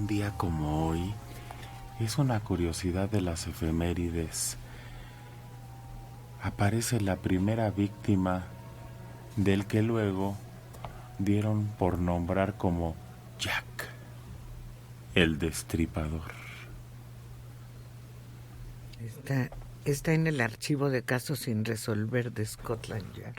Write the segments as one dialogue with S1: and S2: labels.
S1: un día como hoy, es una curiosidad de las efemérides. Aparece la primera víctima del que luego dieron por nombrar como Jack, el Destripador.
S2: Está en el archivo de casos sin resolver de Scotland Yard.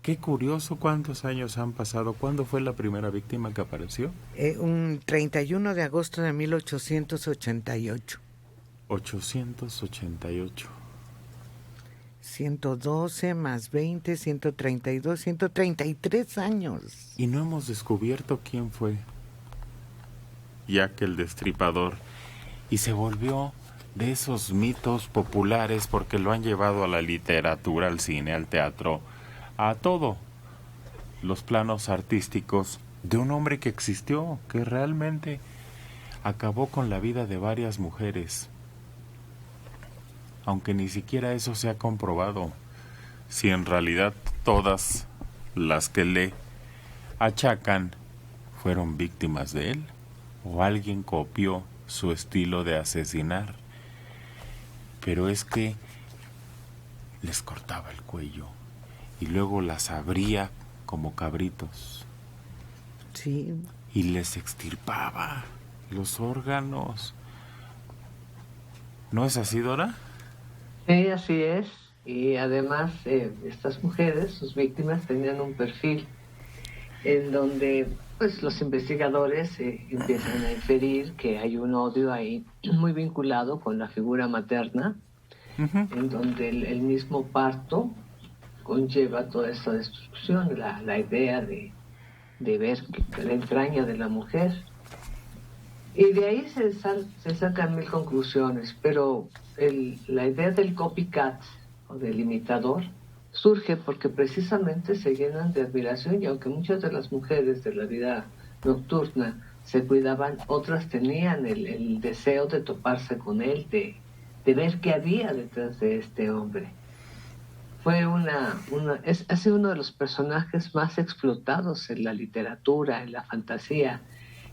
S1: Qué curioso, ¿cuántos años han pasado? ¿Cuándo fue la primera víctima que apareció?
S2: Un 31 de agosto de 1888.
S1: 888.
S2: 112 más 20, 132, 133 años.
S1: Y no hemos descubierto quién fue Jack el Destripador. Y se volvió de esos mitos populares porque lo han llevado a la literatura, al cine, al teatro, a todo, los planos artísticos de un hombre que existió, que realmente acabó con la vida de varias mujeres, aunque ni siquiera eso se ha comprobado, si en realidad todas las que le achacan fueron víctimas de él, o alguien copió su estilo de asesinar. Pero es que les cortaba el cuello y luego las abría como cabritos.
S2: Sí.
S1: Y les extirpaba los órganos. ¿No es así, Dora?
S3: Sí, así es. Y además, estas mujeres, sus víctimas, tenían un perfil en donde pues los investigadores empiezan a inferir que hay un odio ahí muy vinculado con la figura materna, en donde el mismo parto conlleva toda esta destrucción, la idea de ver la entraña de la mujer. Y de ahí se sacan mil conclusiones, pero la idea del copycat o del imitador surge porque precisamente se llenan de admiración, y aunque muchas de las mujeres de la vida nocturna se cuidaban, otras tenían el deseo de toparse con él, de ver qué había detrás de este hombre. Fue ha sido uno de los personajes más explotados en la literatura, en la fantasía,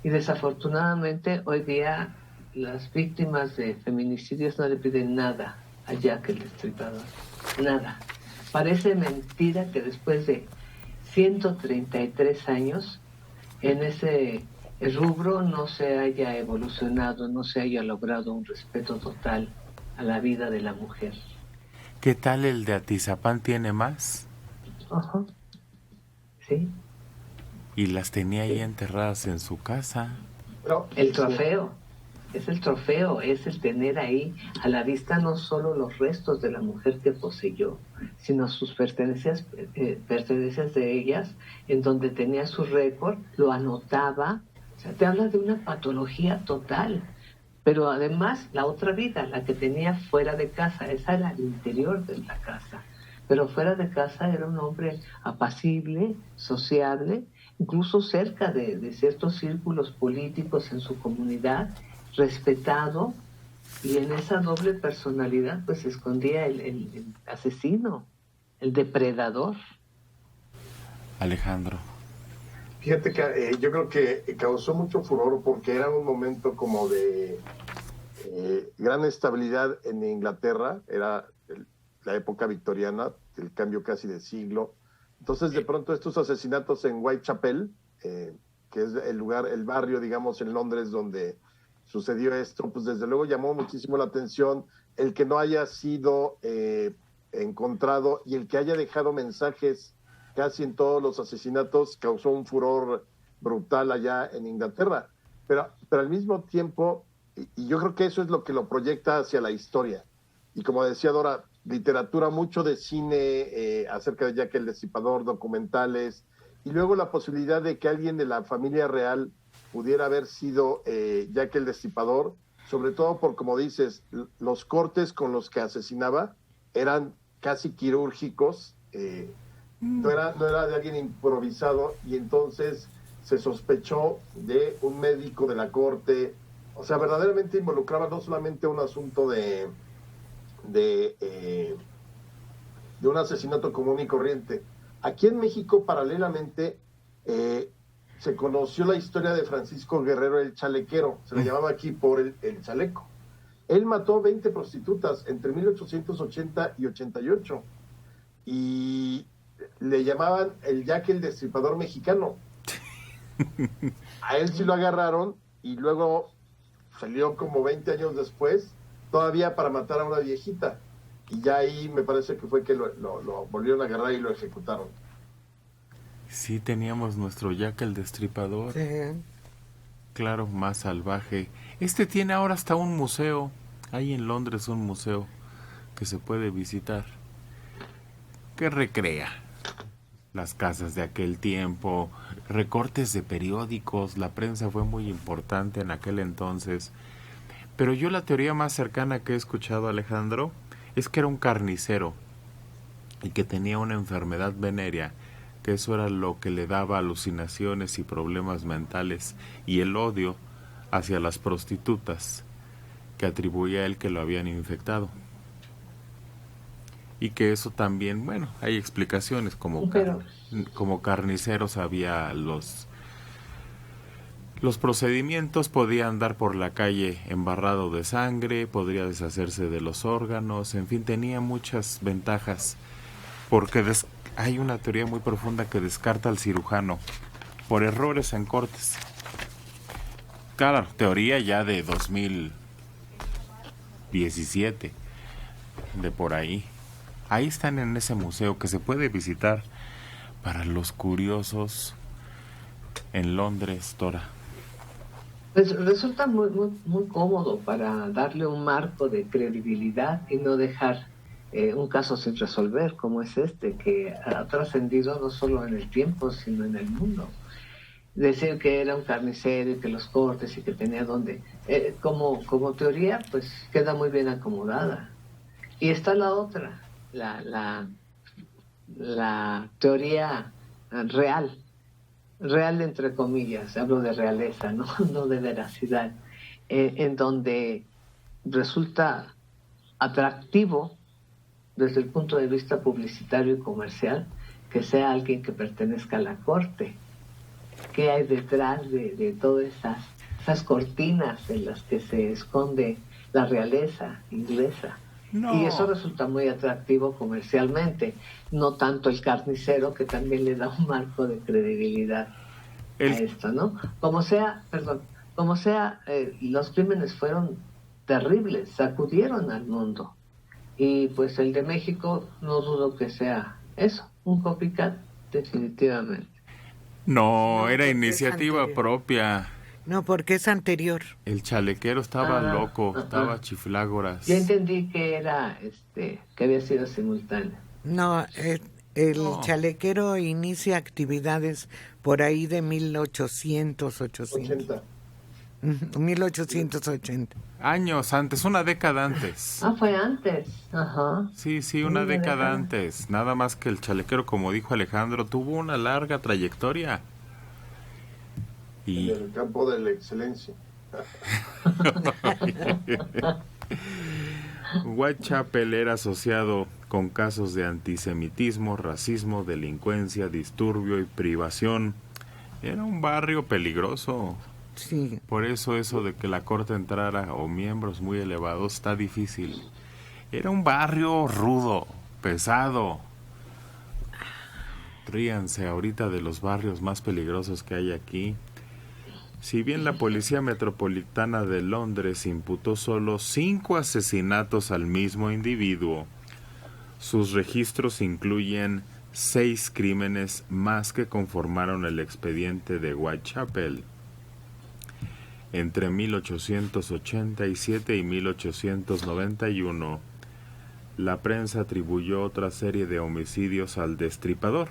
S3: y desafortunadamente hoy día las víctimas de feminicidios no le piden nada a Jack el Destripador, nada. Parece mentira que después de 133 años en ese rubro no se haya evolucionado, no se haya logrado un respeto total a la vida de la mujer.
S1: ¿Qué tal el de Atizapán tiene más?
S3: Ajá. Sí.
S1: Y las tenía ahí enterradas en su casa.
S3: Pero el trofeo, es el trofeo, es el tener ahí a la vista no solo los restos de la mujer que poseyó, sino sus pertenencias de ellas, en donde tenía su récord, lo anotaba. O sea, te habla de una patología total. Pero además, la otra vida, la que tenía fuera de casa, esa era el interior de la casa. Pero fuera de casa era un hombre apacible, sociable, incluso cerca de ciertos círculos políticos en su comunidad, respetado, y en esa doble personalidad pues se escondía el asesino, el depredador.
S1: Alejandro.
S4: Fíjate que yo creo que causó mucho furor porque era un momento como de gran estabilidad en Inglaterra, era la época victoriana, el cambio casi de siglo. Entonces, de pronto, estos asesinatos en Whitechapel, que es el lugar, el barrio, digamos, en Londres donde sucedió esto, pues desde luego llamó muchísimo la atención el que no haya sido encontrado y el que haya dejado mensajes casi en todos los asesinatos causó un furor brutal allá en Inglaterra. Pero al mismo tiempo, y yo creo que eso es lo que lo proyecta hacia la historia. Y como decía Dora, literatura, mucho de cine acerca de Jack el Destripador, documentales, y luego la posibilidad de que alguien de la familia real pudiera haber sido Jack el Destripador, sobre todo por, como dices, los cortes con los que asesinaba eran casi quirúrgicos, no era de alguien improvisado, y entonces se sospechó de un médico de la corte. O sea, verdaderamente involucraba no solamente un asunto de un asesinato común y corriente. Aquí en México, paralelamente, se conoció la historia de Francisco Guerrero el Chalequero, se le llamaba aquí por el chaleco. Él mató 20 prostitutas entre 1880 y 88 y le llamaban el Jack el Destripador mexicano. A él sí lo agarraron y luego salió como 20 años después, todavía para matar a una viejita. Y ya ahí me parece que fue que lo volvieron a agarrar y lo ejecutaron.
S1: Sí, teníamos nuestro Jack el Destripador.
S2: Sí.
S1: Claro, más salvaje. Este tiene ahora hasta un museo. Hay en Londres un museo que se puede visitar, que recrea las casas de aquel tiempo, recortes de periódicos. La prensa fue muy importante en aquel entonces. Pero yo la teoría más cercana que he escuchado, Alejandro, es que era un carnicero y que tenía una enfermedad venérea, que eso era lo que le daba alucinaciones y problemas mentales, y el odio hacia las prostitutas, que atribuía a él que lo habían infectado. Y que eso también, bueno, hay explicaciones, como carnicero sabía los procedimientos, podía andar por la calle embarrado de sangre, podría deshacerse de los órganos, en fin, tenía muchas ventajas, porque hay una teoría muy profunda que descarta al cirujano por errores en cortes. Claro, teoría ya de 2017, de por ahí. Ahí están en ese museo que se puede visitar para los curiosos en Londres, Tora.
S3: Pues resulta muy cómodo para darle un marco de credibilidad y no dejar un caso sin resolver como es este, que ha trascendido no solo en el tiempo, sino en el mundo. Decir que era un carnicero y que los cortes y que tenía donde... como teoría, pues queda muy bien acomodada. Y está la otra, la teoría real entre comillas, hablo de realeza, no de veracidad, en donde resulta atractivo desde el punto de vista publicitario y comercial que sea alguien que pertenezca a la corte. ¿Qué hay detrás de todas esas cortinas en las que se esconde la realeza inglesa?
S1: No.
S3: Y eso resulta muy atractivo comercialmente, no tanto el carnicero, que también le da un marco de credibilidad a esto, ¿no? Como sea, los crímenes fueron terribles, sacudieron al mundo. Y pues el de México no dudo que sea eso, un copycat, definitivamente.
S1: No, era iniciativa propia.
S2: No, porque es anterior.
S1: El chalequero estaba loco, estaba chiflágoras.
S3: Ya entendí que era, que había sido simultáneo.
S2: No, el chalequero inicia actividades por ahí de 1880. 1880.
S1: Años antes, una década antes.
S3: Fue antes. Ajá.
S1: Sí, una década antes. Nada más que el chalequero, como dijo Alejandro, tuvo una larga trayectoria.
S4: En el campo de la excelencia.
S1: Whitechapel era asociado con casos de antisemitismo, racismo, delincuencia, disturbio y privación. Era un barrio peligroso.
S2: Sí.
S1: Por eso de que la corte entrara o miembros muy elevados está difícil. Era un barrio rudo, pesado. Ríanse ahorita de los barrios más peligrosos que hay aquí. Si bien la Policía Metropolitana de Londres imputó solo 5 asesinatos al mismo individuo, sus registros incluyen 6 crímenes más que conformaron el expediente de Whitechapel. Entre 1887 y 1891, la prensa atribuyó otra serie de homicidios al destripador,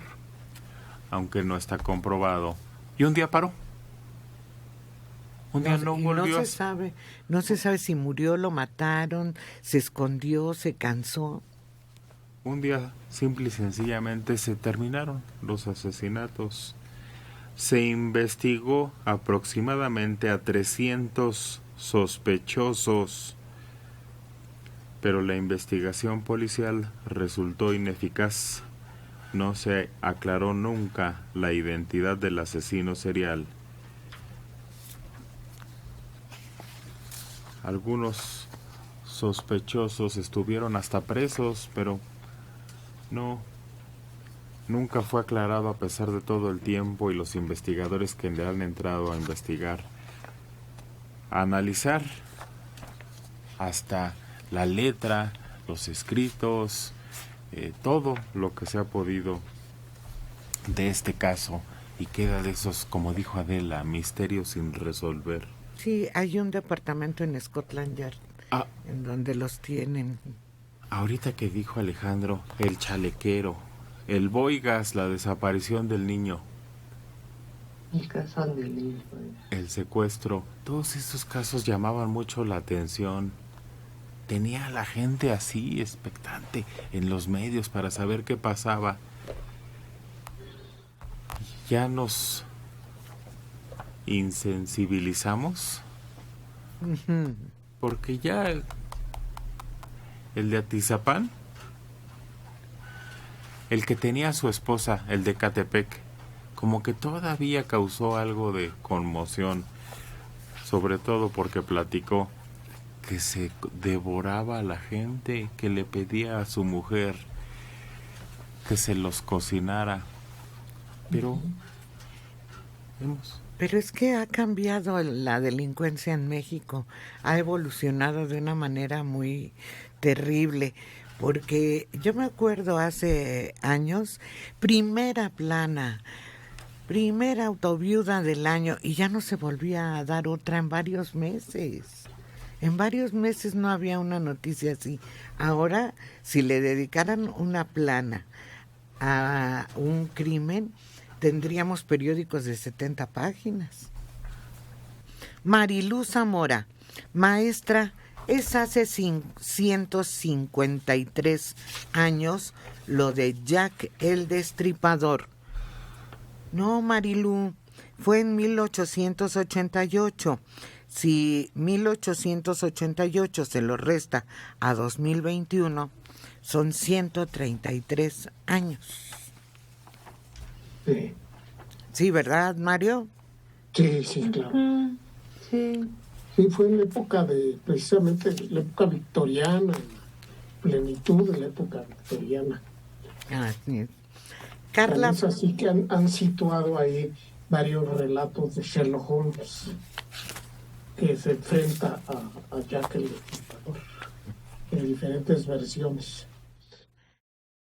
S1: aunque no está comprobado. Y un día paró. Un día no volvió.
S2: No se sabe si murió, lo mataron, se escondió, se cansó.
S1: Un día simple y sencillamente se terminaron los asesinatos. Se investigó aproximadamente a 300 sospechosos, pero la investigación policial resultó ineficaz. no se aclaró nunca la identidad del asesino serial. Algunos sospechosos estuvieron hasta presos, pero nunca fue aclarado a pesar de todo el tiempo y los investigadores que le han entrado a investigar, a analizar hasta la letra, los escritos, todo lo que se ha podido de este caso, y queda de esos, como dijo Adela, misterios sin resolver.
S2: Sí, hay un departamento en Scotland Yard en donde los tienen.
S1: Ahorita que dijo Alejandro, el chalequero, el Boigas, la desaparición del niño,
S3: El caso del niño.
S1: el secuestro, todos estos casos llamaban mucho la atención. Tenía a la gente así, expectante, en los medios para saber qué pasaba. Ya nos insensibilizamos, porque ya el de Atizapán, el que tenía a su esposa, el de Catepec, como que todavía causó algo de conmoción, sobre todo porque platicó que se devoraba a la gente, que le pedía a su mujer que se los cocinara. Pero
S2: Pero es que ha cambiado la delincuencia en México, ha evolucionado de una manera muy terrible, porque yo me acuerdo hace años, primera plana, primera autoviuda del año, y ya no se volvía a dar otra en varios meses. En varios meses no había una noticia así. Ahora, si le dedicaran una plana a un crimen, tendríamos periódicos de 70 páginas. Marilú Zamora, maestra, es hace 153 años lo de Jack el Destripador. No, Marilú, fue en 1888. Si 1888 se lo resta a 2021, son 133 años.
S5: Sí.
S2: Sí, ¿verdad, Mario?
S5: Sí, claro.
S3: Sí.
S5: Sí, fue en la época precisamente la época victoriana, plenitud de la época victoriana.
S2: Así es. Carla.
S5: Es así que han situado ahí varios relatos de Sherlock Holmes que se enfrenta a Jack el Destripador en diferentes versiones.